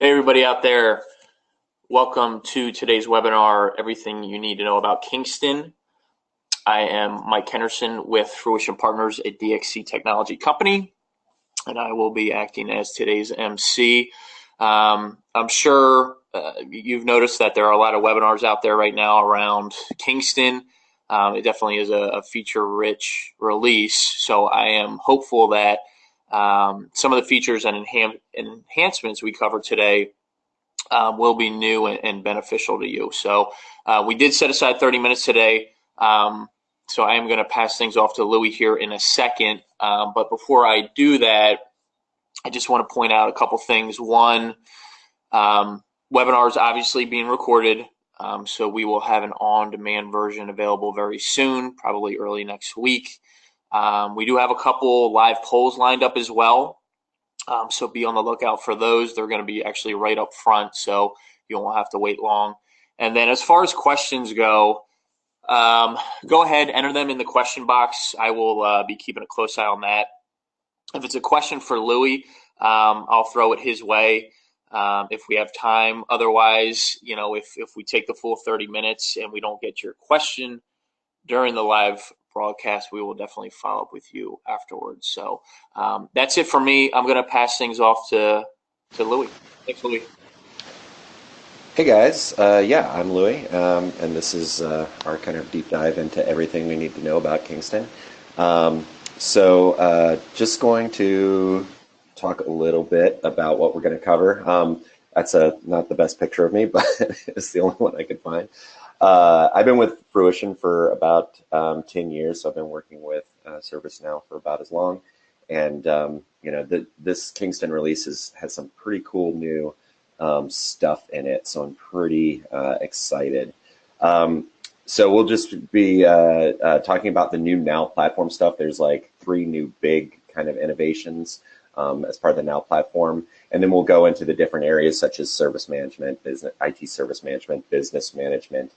Hey, everybody out there. Welcome to today's webinar, Everything You Need to Know About Kingston. I am Mike Henderson with Fruition Partners, a DXC technology company, and I will be acting as today's MC. I'm sure you've noticed that there are a lot of webinars out there right now around Kingston. It definitely is a feature-rich release, so I am hopeful that some of the features and enhancements we cover today will be new and beneficial to you. So we did set aside 30 minutes today. So I am going to pass things off to Louis here in a second. But before I do that, I just want to point out a couple things. One, webinars obviously being recorded. So we will have an on-demand version available very soon, probably early next week. We do have a couple live polls lined up as well. So be on the lookout for those. They're going to be actually right up front, so you won't have to wait long. And then as far as questions go ahead, enter them in the question box. I will be keeping a close eye on that. If it's a question for Louis, I'll throw it his way if we have time. Otherwise, if we take the full 30 minutes and we don't get your question during the live broadcast, we will definitely follow up with you afterwards. So that's it for me. I'm going to pass things off to Louis. Thanks, Louis. Hey guys, I'm Louis, and this is our kind of deep dive into everything we need to know about Kingston. Just going to talk a little bit about what we're going to cover. That's not the best picture of me, but it's the only one I could find. I've been with Fruition for about 10 years, so I've been working with ServiceNow for about as long. And, this Kingston release has some pretty cool new stuff in it, so I'm pretty excited. So we'll just be talking about the new Now platform stuff. There's like 3 new big kind of innovations as part of the Now platform. And then we'll go into the different areas such as service management, business, IT service management, business management,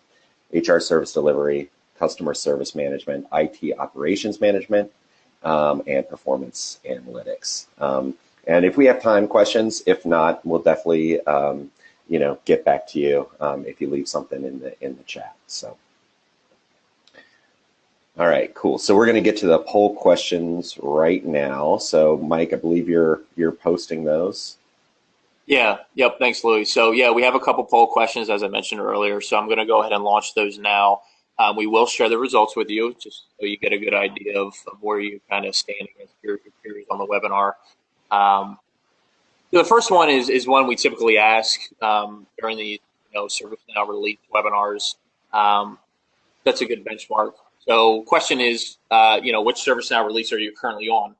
HR service delivery, customer service management, IT operations management, and performance analytics. And if we have time, questions. If not, we'll definitely, get back to you if you leave something in the chat. So, all right, cool. So we're going to get to the poll questions right now. So, Mike, I believe you're posting those. Yeah. Yep. Thanks, Louis. So yeah, we have a couple poll questions, as I mentioned earlier. So I'm going to go ahead and launch those now. We will share the results with you, just so you get a good idea of where you kind of stand against your peers on the webinar. The first one is one we typically ask during the ServiceNow release webinars. That's a good benchmark. So question is, which ServiceNow release are you currently on?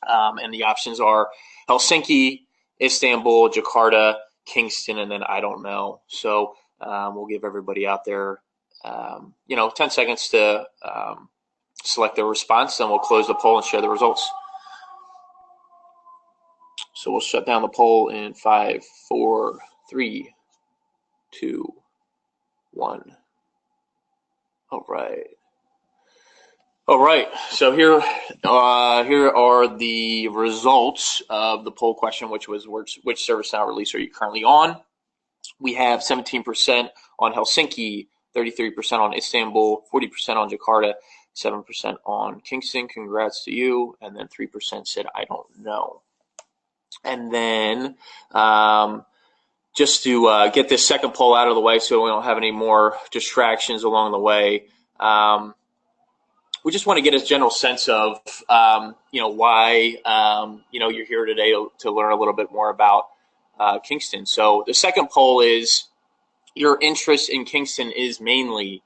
And the options are Helsinki, Istanbul, Jakarta, Kingston, and then I don't know. So we'll give everybody out there, 10 seconds to select their response, then we'll close the poll and share the results. So we'll shut down the poll in 5, 4, 3, 2, 1. All right. So here are the results of the poll question, which was which ServiceNow release are you currently on? We have 17% on Helsinki, 33% on Istanbul, 40% on Jakarta, 7% on Kingston. Congrats to you. And then 3% said I don't know. And then just to get this second poll out of the way so we don't have any more distractions along the way, we just want to get a general sense of, why, you're here today to learn a little bit more about Kingston. So the second poll is your interest in Kingston is mainly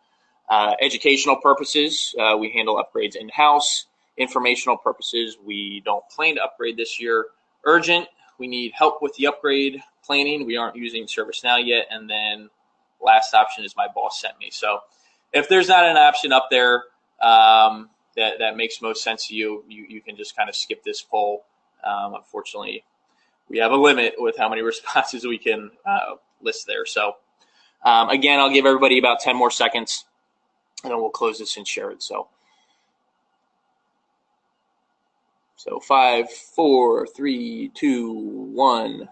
educational purposes. We handle upgrades in-house. Informational purposes, we don't plan to upgrade this year. Urgent, we need help with the upgrade planning. We aren't using ServiceNow yet. And then last option is my boss sent me. So if there's not an option up there that makes most sense to you, you can just kind of skip this poll. Unfortunately, we have a limit with how many responses we can list there. So again, I'll give everybody about 10 more seconds, and then we'll close this and share it. So 5, 4, 3, 2, 1.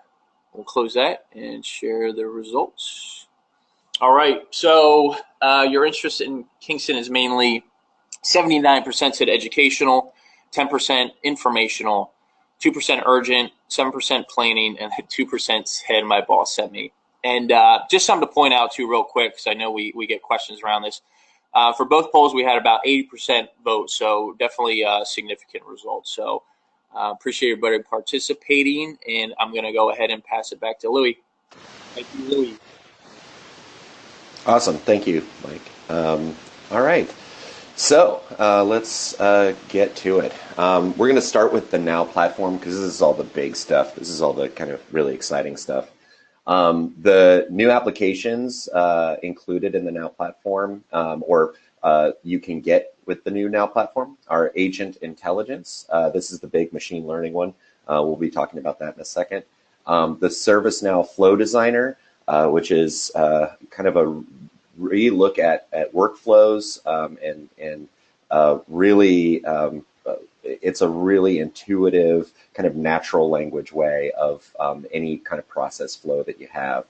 We'll close that and share the results. All right, so your interest in Kingston is mainly 79% said educational, 10% informational, 2% urgent, 7% planning, and 2% said my boss sent me. And just something to point out too real quick, because I know we get questions around this. For both polls, we had about 80% votes, so definitely significant results. So appreciate everybody participating, and I'm going to go ahead and pass it back to Louis. Thank you, Louis. Awesome. Thank you, Mike. All right. So let's get to it. We're going to start with the Now platform because this is all the big stuff. This is all the kind of really exciting stuff. The new applications included in the Now platform, or you can get with the new Now platform, are Agent Intelligence. This is the big machine learning one. We'll be talking about that in a second. The ServiceNow Flow Designer, which is kind of a re-look at workflows and really it's a really intuitive kind of natural language way of any kind of process flow that you have.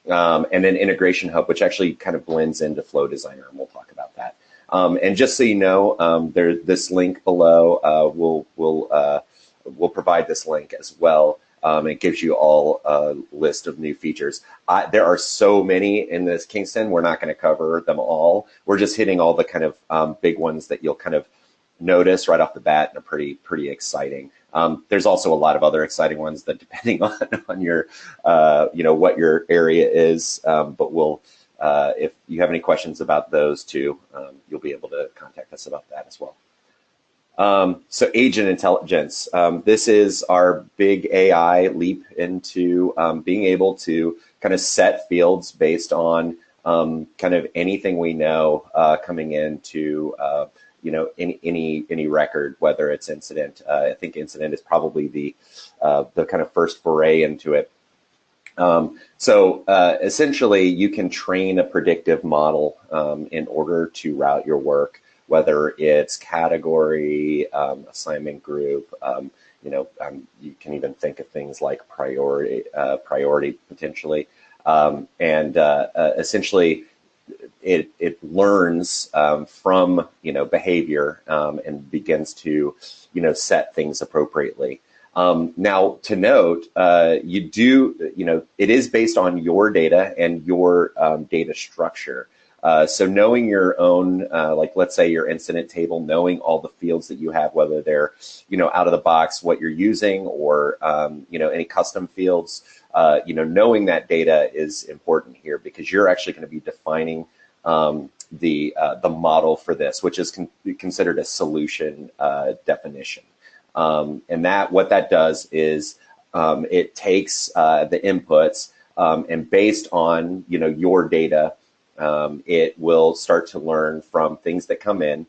And then Integration Hub, which actually kind of blends into Flow Designer, and we'll talk about that. And just so you know, this link below, we'll provide this link as well. It gives you all a list of new features. There are so many in this Kingston, we're not going to cover them all. We're just hitting all the kind of big ones that you'll kind of notice right off the bat and are pretty exciting. There's also a lot of other exciting ones that depending on your, what your area is, but we'll, if you have any questions about those too, you'll be able to contact us about that as well. So Agent Intelligence, this is our big AI leap into being able to kind of set fields based on kind of anything we know coming into any record, whether it's incident. I think incident is probably the kind of first foray into it. So essentially, you can train a predictive model in order to route your work, whether it's category, assignment group, you can even think of things like priority potentially, and essentially it learns from behavior and begins to set things appropriately. Now, to note, it is based on your data and your data structure. So knowing your own, let's say your incident table, knowing all the fields that you have, whether they're, out of the box, what you're using, or, any custom fields, knowing that data is important here because you're actually going to be defining the model for this, which is considered a solution definition. And what that does is it takes the inputs and based on, your data, it will start to learn from things that come in,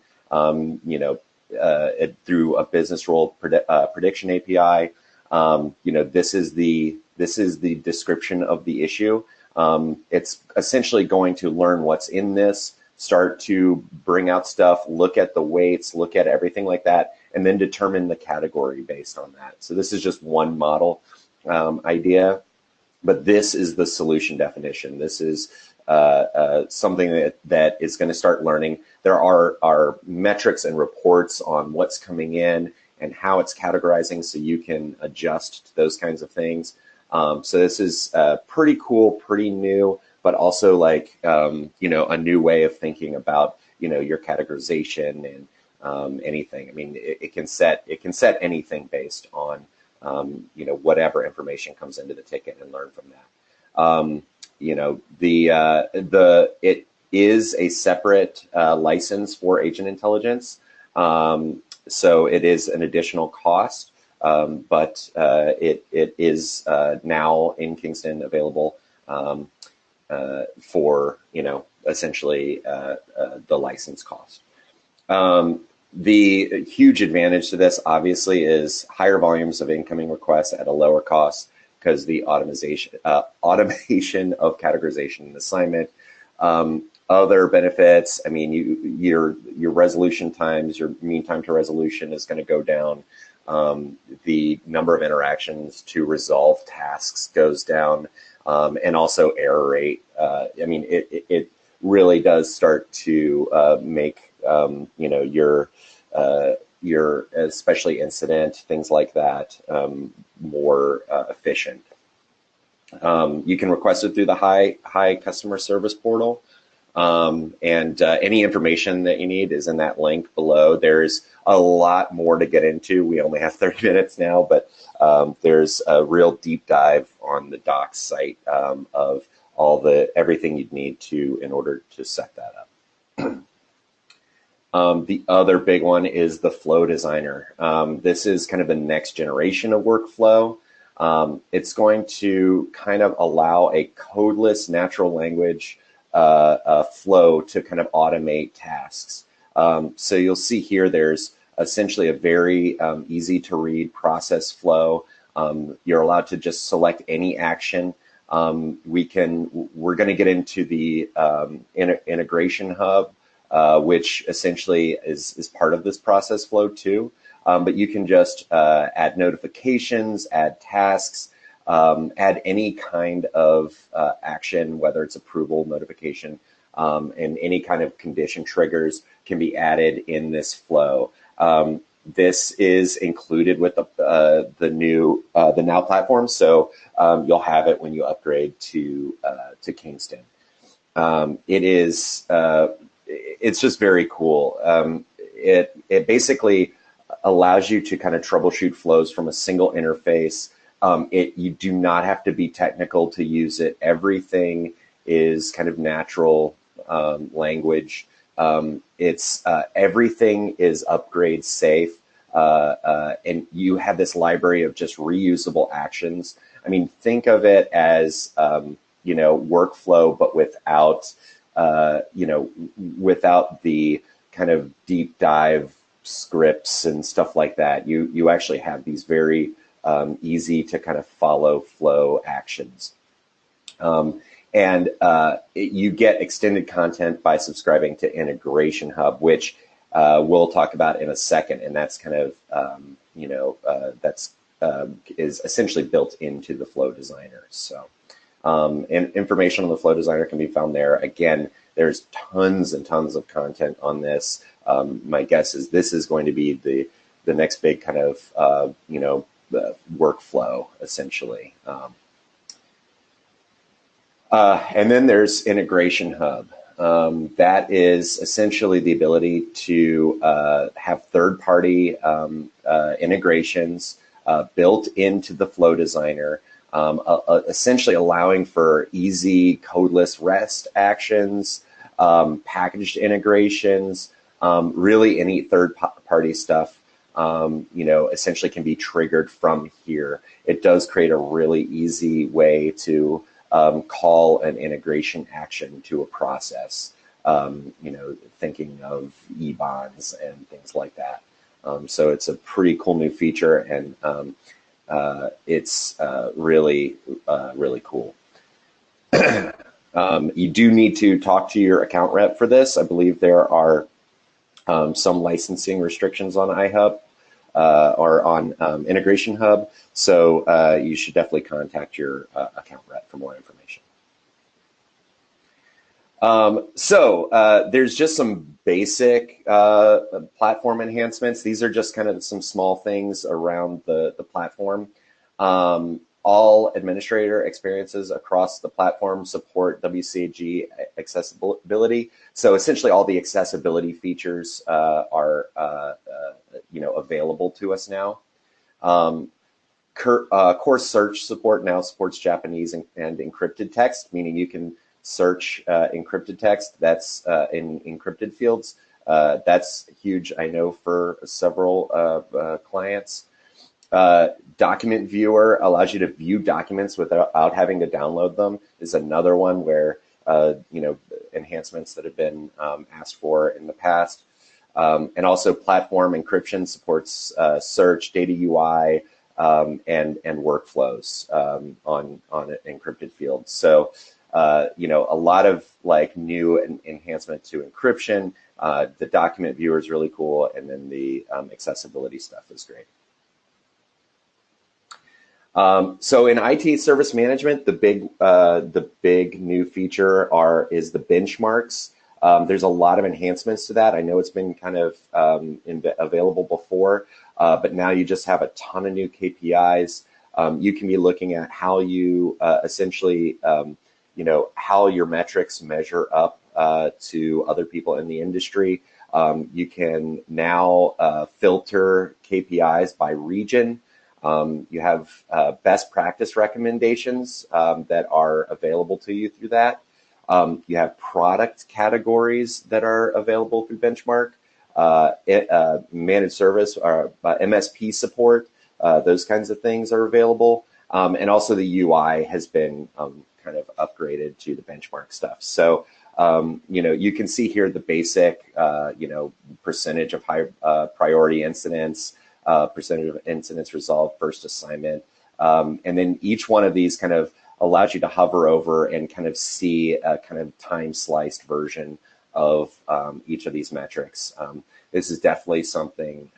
through a business rule prediction API. This is the description of the issue. It's essentially going to learn what's in this, start to bring out stuff, look at the weights, look at everything like that, and then determine the category based on that. So this is just one model idea, but this is the solution definition. This is something that is going to start learning. There are metrics and reports on what's coming in and how it's categorizing, so you can adjust to those kinds of things. So this is pretty cool, pretty new, but also a new way of thinking about your categorization and anything. I mean, it can set anything based on whatever information comes into the ticket and learn from that. It is a separate license for Agent Intelligence, so it is an additional cost, but it is now in Kingston available for essentially the license cost. The huge advantage to this obviously is higher volumes of incoming requests at a lower cost, because the automation of categorization and assignment. Other benefits, I mean, your resolution times, your mean time to resolution is going to go down. The number of interactions to resolve tasks goes down, and also error rate. I mean, it really does start to make your especially incident things like that more efficient. You can request it through the Hi customer service portal. And any information that you need is in that link below. There's a lot more to get into. We only have 30 minutes now, but there's a real deep dive on the docs site of everything you'd need in order to set that up. The other big one is the Flow Designer. This is kind of the next generation of workflow. It's going to kind of allow a codeless natural language flow to kind of automate tasks. So you'll see here there's essentially a very easy to read process flow. You're allowed to just select any action. We're going to get into the integration hub, which essentially is part of this process flow too. But you can just add notifications, add tasks, add any kind of action, whether it's approval, notification, and any kind of condition triggers can be added in this flow. This is included with the Now platform, so you'll have it when you upgrade to Kingston. It's just very cool. It basically allows you to kind of troubleshoot flows from a single interface. You do not have to be technical to use it. Everything is kind of natural language. Everything is upgrade safe, and you have this library of just reusable actions. I mean, think of it as workflow, but without the kind of deep dive scripts and stuff like that. You actually have these very easy to kind of follow flow actions. You get extended content by subscribing to Integration Hub, which we'll talk about in a second. And that's kind of, is essentially built into the Flow Designer. So, and information on the Flow Designer can be found there. Again, there's tons and tons of content on this. My guess is this is going to be the next big kind of, workflow, essentially. And then there's Integration Hub. That is essentially the ability to have third-party integrations built into the Flow Designer, essentially allowing for easy codeless REST actions, packaged integrations, really any third-party stuff. Essentially can be triggered from here. It does create a really easy way to call an integration action to a process, thinking of e-bonds and things like that. So it's a pretty cool new feature, and it's really, really cool. You do need to talk to your account rep for this. I believe there are some licensing restrictions on iHub. Or on Integration Hub, so you should definitely contact your account rep for more information. There's just some basic platform enhancements. These are just kind of some small things around the platform. All administrator experiences across the platform support WCAG accessibility. So essentially all the accessibility features are available to us now. Core search support now supports Japanese and encrypted text, meaning you can search encrypted text that's in encrypted fields. That's huge, I know, for several clients. Document Viewer allows you to view documents without having to download them, is another one where, enhancements that have been asked for in the past. And also platform encryption supports search, data UI, and workflows on encrypted fields. So, a lot of new enhancement to encryption. The document viewer is really cool, and then the accessibility stuff is great. So in IT service management, the big new feature is the benchmarks. There's a lot of enhancements to that. I know it's been kind of available before, but now you just have a ton of new KPIs. You can be looking at how you essentially, how your metrics measure up to other people in the industry. You can now filter KPIs by region. You have best practice recommendations that are available to you through that. You have product categories that are available through Benchmark, managed service or MSP support. Those kinds of things are available. And also the UI has been kind of upgraded to the Benchmark stuff. So, you can see here the basic, percentage of high priority incidents, percentage of incidents resolved first assignment. And then each one of these kind of allows you to hover over and kind of see a kind of time sliced version of each of these metrics. This is definitely something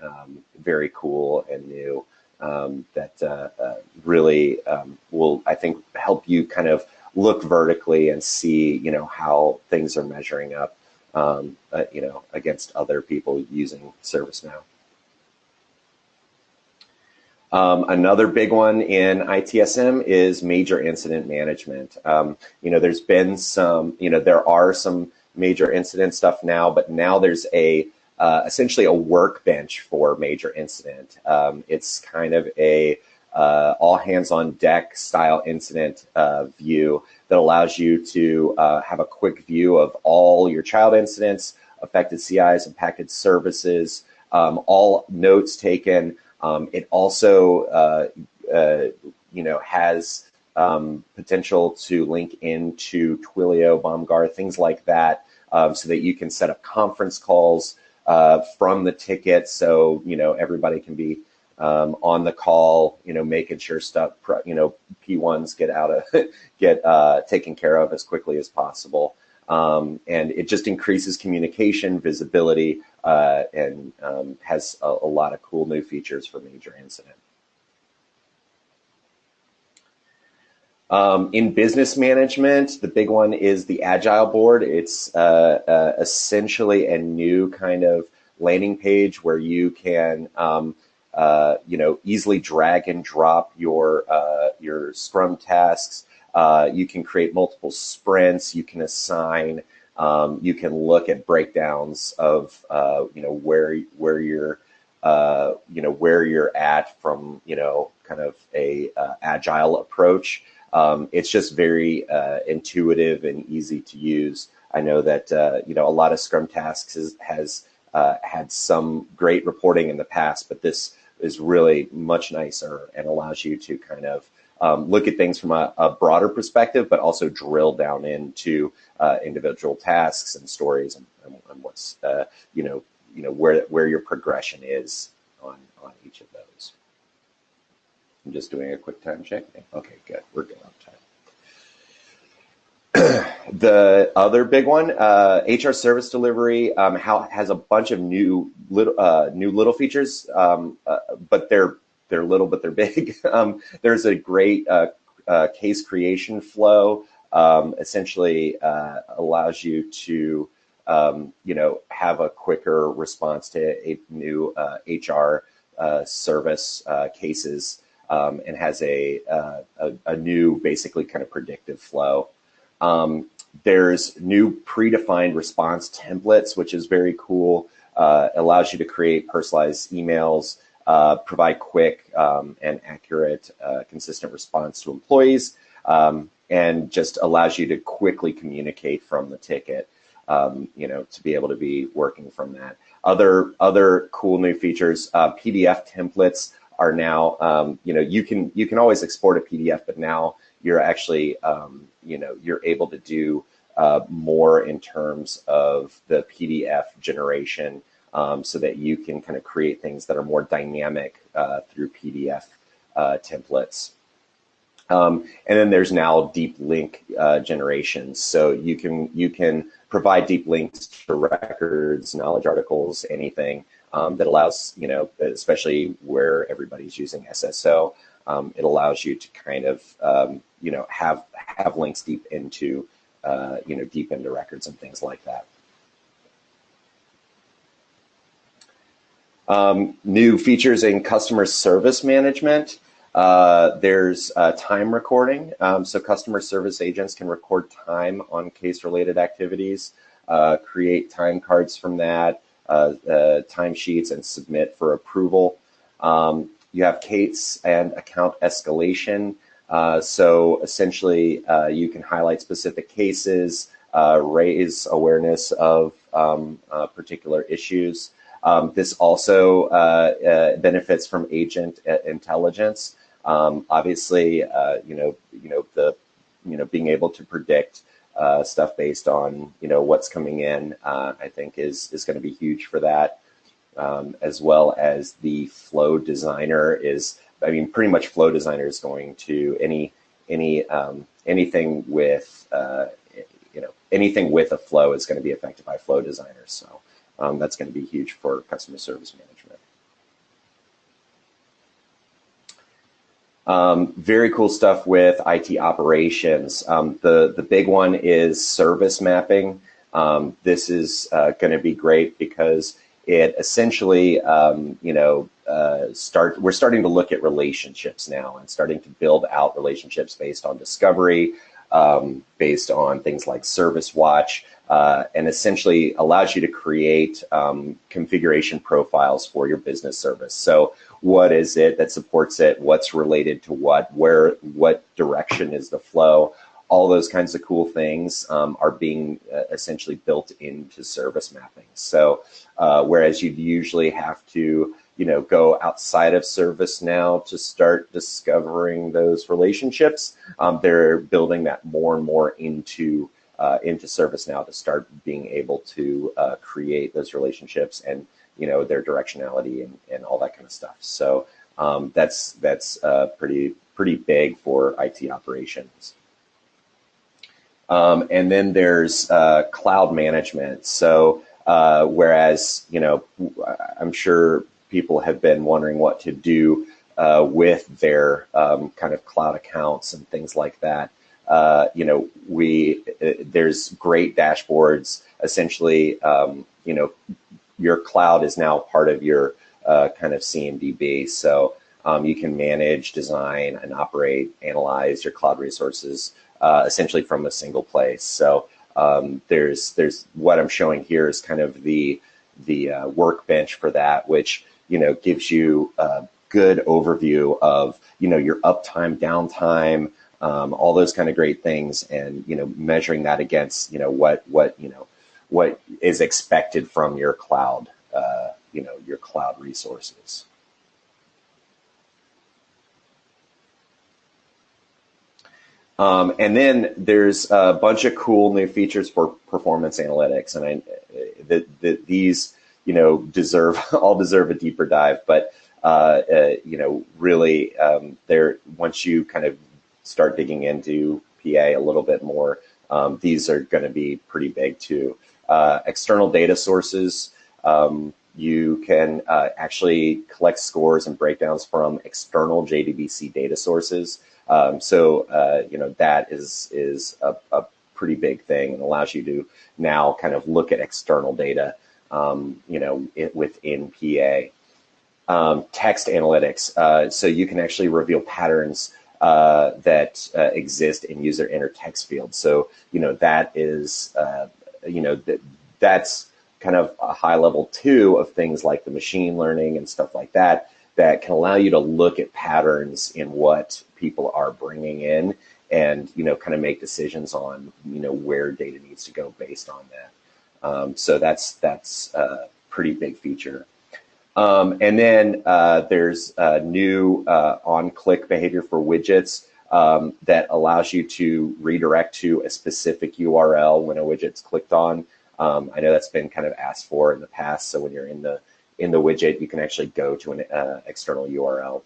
very cool and new that really will, I think, help you kind of look vertically and see, how things are measuring up, against other people using ServiceNow. Another big one in ITSM is major incident management. There's been some, there are some major incident stuff now, but now there's essentially a workbench for major incident. It's kind of a all hands on deck style incident view that allows you to have a quick view of all your child incidents, affected CIs, impacted services, all notes taken. It also, has potential to link into Twilio, Bomgar, things like that, so that you can set up conference calls from the ticket, so everybody can be on the call, making sure stuff, P1s get taken care of as quickly as possible. And it just increases communication, visibility, and has a lot of cool new features for major incident. In business management, the big one is the Agile board. It's essentially a new kind of landing page where you can easily drag and drop your Scrum tasks. You can create multiple sprints. You can assign. You can look at breakdowns of where you're where you're at from kind of a agile approach. It's just very intuitive and easy to use. I know that a lot of Scrum tasks has had some great reporting in the past, but this is really much nicer and allows you to kind of look at things from a broader perspective, but also drill down into individual tasks and stories and what's where your progression is on each of those. I'm just doing a quick time check. Okay, good. We're good on time. The other big one, HR service delivery, has a bunch of new little features, but they're little, but they're big. There's a great case creation flow. Essentially, allows you to have a quicker response to a new HR service cases, and has a new, basically kind of predictive flow. There's new predefined response templates, which is very cool. Allows you to create personalized emails, provide quick and accurate, consistent response to employees, and just allows you to quickly communicate from the ticket, to be able to be working from that. Other cool new features, PDF templates are now, you can always export a PDF, but now you're actually, you're able to do more in terms of the PDF generation, so that you can kind of create things that are more dynamic through PDF templates. And then there's now deep link generation, so you can provide deep links to records, knowledge articles, anything, that allows, especially where everybody's using SSO, it allows you to kind of, have links deep into, deep into records and things like that. New features in customer service management. There's time recording. So customer service agents can record time on case-related activities, create time cards from that, timesheets, and submit for approval. You have case and account escalation. So essentially, you can highlight specific cases, raise awareness of particular issues. This also benefits from agent intelligence. Obviously, being able to predict stuff based on what's coming in, I think is going to be huge for that. As well as the flow designer is, pretty much flow designer is going to anything with anything with a flow is going to be affected by flow designer. So that's going to be huge for customer service management. Very cool stuff with IT operations. The big one is service mapping. This is going to be great because it essentially, we're starting to look at relationships now and starting to build out relationships based on discovery, based on things like Service Watch, and essentially allows you to create configuration profiles for your business service. So what is it that supports it? What's related to what? What direction is the flow? All those kinds of cool things are being essentially built into service mapping. So whereas you'd usually have to, go outside of ServiceNow to start discovering those relationships, they're building that more and more into ServiceNow to start being able to create those relationships and their directionality and all that kind of stuff. So that's pretty big for IT operations. And then there's cloud management. So whereas, I'm sure people have been wondering what to do with their kind of cloud accounts and things like that. There's great dashboards. Essentially, your cloud is now part of your kind of CMDB. So you can manage, design, and operate, analyze your cloud resources essentially from a single place. So there's what I'm showing here is kind of the workbench for that, which gives you a good overview of your uptime, downtime, all those kind of great things, and measuring that against what is expected from your cloud, your cloud resources. And then there's a bunch of cool new features for performance analytics, and these all deserve a deeper dive. But really, once you kind of start digging into PA a little bit more, these are going to be pretty big too. External data sources. You can actually collect scores and breakdowns from external JDBC data sources. So that is a pretty big thing and allows you to now kind of look at external data, within PA. Text analytics. So you can actually reveal patterns that exist in user enter text fields. So that is that's kind of a high level too of things like the machine learning and stuff like that can allow you to look at patterns in what people are bringing in and kind of make decisions on where data needs to go based on that. So that's a pretty big feature. And then there's a new on-click behavior for widgets that allows you to redirect to a specific URL when a widget's clicked on. I know that's been kind of asked for in the past. So when you're in the widget, you can actually go to an external URL.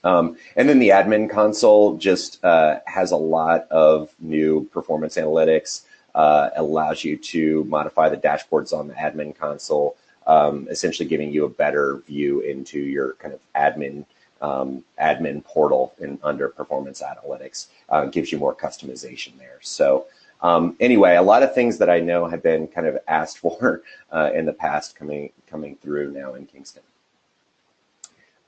And then the admin console just has a lot of new performance analytics, allows you to modify the dashboards on the admin console, essentially giving you a better view into your kind of admin portal in under performance analytics. Gives you more customization there. So anyway, a lot of things that I know have been kind of asked for in the past coming through now in Kingston.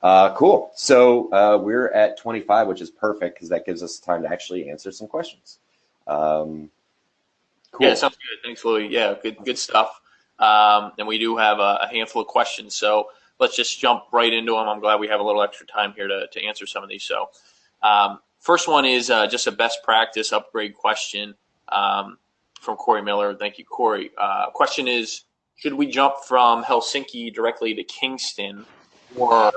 Cool. So we're at 25, which is perfect because that gives us time to actually answer some questions. Cool. Yeah, sounds good. Thanks, Louis. Yeah, good stuff. And we do have a handful of questions, so let's just jump right into them. I'm glad we have a little extra time here to answer some of these. So first one is just a best practice upgrade question from Corey Miller. Thank you, Corey. Question is, should we jump from Helsinki directly to Kingston or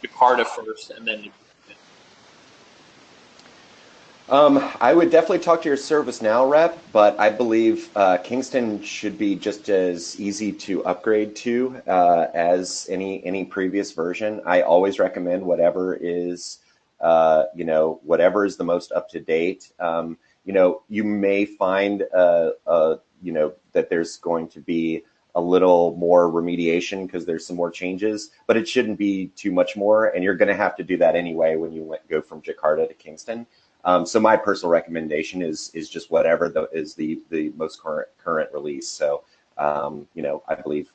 Jakarta first and then to Kingston? I would definitely talk to your ServiceNow rep, but I believe Kingston should be just as easy to upgrade to as any previous version. I always recommend whatever is whatever is the most up to date. You may find that there's going to be a little more remediation because there's some more changes, but it shouldn't be too much more. And you're going to have to do that anyway when you go from Jakarta to Kingston. So my personal recommendation is just whatever is the most current release. So I believe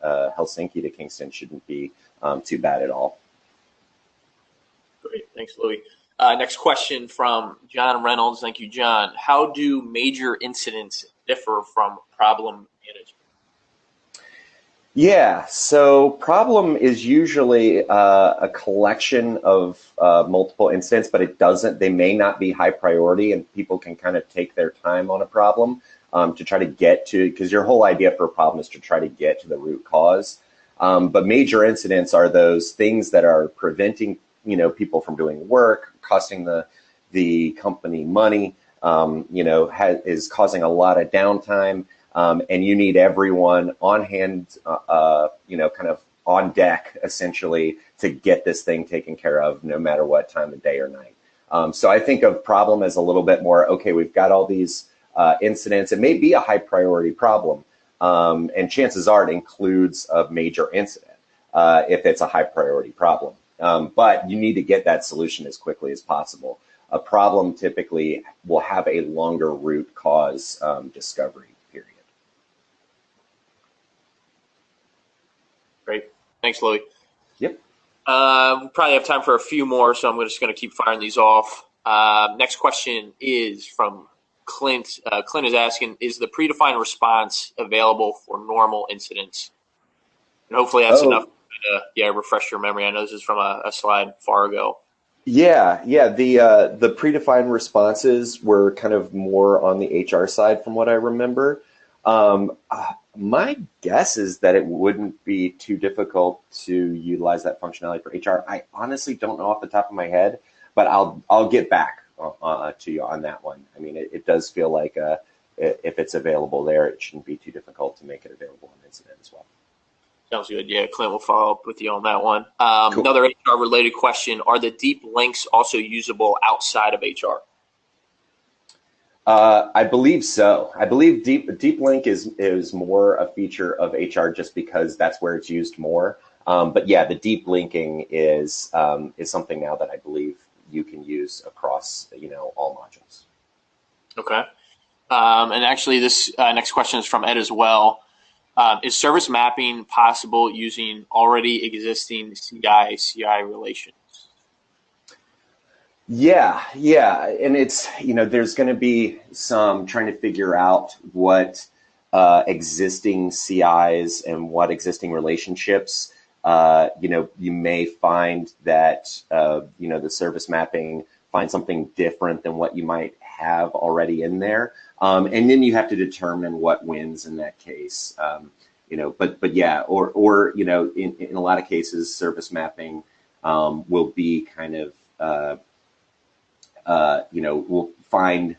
Helsinki to Kingston shouldn't be too bad at all. Great, thanks, Louis. Next question from John Reynolds. Thank you, John. How do major incidents differ from problem management? Yeah, so problem is usually a collection of multiple incidents, but they may not be high priority, and people can kind of take their time on a problem to try to get to, because your whole idea for a problem is to try to get to the root cause. But major incidents are those things that are preventing, people from doing work, costing the company money, is causing a lot of downtime. And you need everyone on hand, kind of on deck, essentially, to get this thing taken care of, no matter what time of day or night. So I think of problem as a little bit more, okay, we've got all these incidents. It may be a high priority problem, and chances are it includes a major incident if it's a high priority problem. But you need to get that solution as quickly as possible. A problem typically will have a longer root cause discovery. Great. Thanks, Louis. Yep. We probably have time for a few more, so I'm just going to keep firing these off. Next question is from Clint. Clint is asking, is the predefined response available for normal incidents? And hopefully that's enough to refresh your memory. I know this is from a slide far ago. Yeah. The predefined responses were kind of more on the HR side from what I remember. My guess is that it wouldn't be too difficult to utilize that functionality for HR. I honestly don't know off the top of my head, but I'll get back to you on that one. I mean, it does feel like if it's available there, it shouldn't be too difficult to make it available on Incident as well. Sounds good. Yeah, Clint will follow up with you on that one. Cool. Another HR-related question, are the deep links also usable outside of HR? I believe so. I believe deep link is more a feature of HR just because that's where it's used more. But yeah, the deep linking is something now that I believe you can use across all modules. Okay. And actually, this next question is from Ed as well. Is service mapping possible using already existing CI/CI relations? Yeah, and it's there's going to be some trying to figure out what existing CIs and what existing relationships. You may find that the service mapping finds something different than what you might have already in there, and then you have to determine what wins in that case. But yeah, or in a lot of cases, service mapping will be kind of we'll find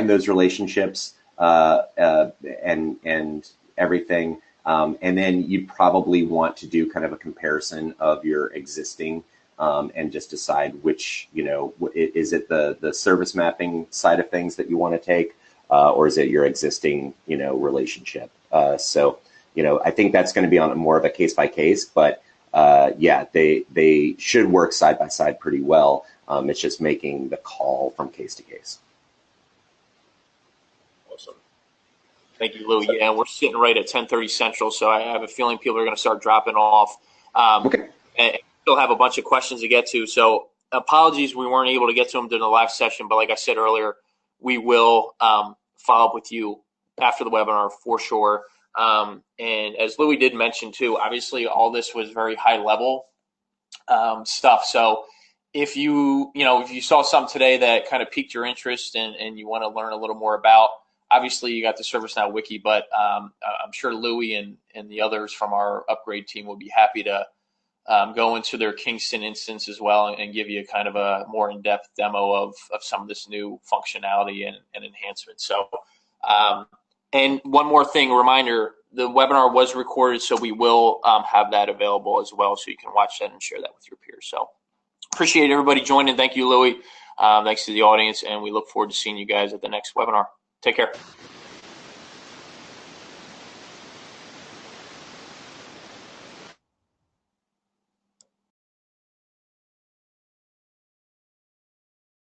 those relationships and everything, and then you probably want to do kind of a comparison of your existing and just decide which is it the service mapping side of things that you want to take, or is it your existing relationship? So I think that's going to be on more of a case by case, but yeah, they should work side by side pretty well. It's just making the call from case to case. Awesome. Thank you, Lou. Yeah, we're sitting right at 10:30 Central, so I have a feeling people are going to start dropping off. Okay. And still have a bunch of questions to get to. So apologies we weren't able to get to them during the live session, but like I said earlier, we will follow up with you after the webinar for sure. And as Louis did mention too, obviously all this was very high level stuff. So if you saw something today that kind of piqued your interest and you want to learn a little more about, obviously you got the ServiceNow wiki, but I'm sure Louis and the others from our upgrade team will be happy to go into their Kingston instance as well and give you kind of a more in-depth demo of some of this new functionality and enhancements. So, and one more thing, reminder, the webinar was recorded, so we will have that available as well, so you can watch that and share that with your peers. So appreciate everybody joining. Thank you, Louis. Thanks to the audience, and we look forward to seeing you guys at the next webinar. Take care.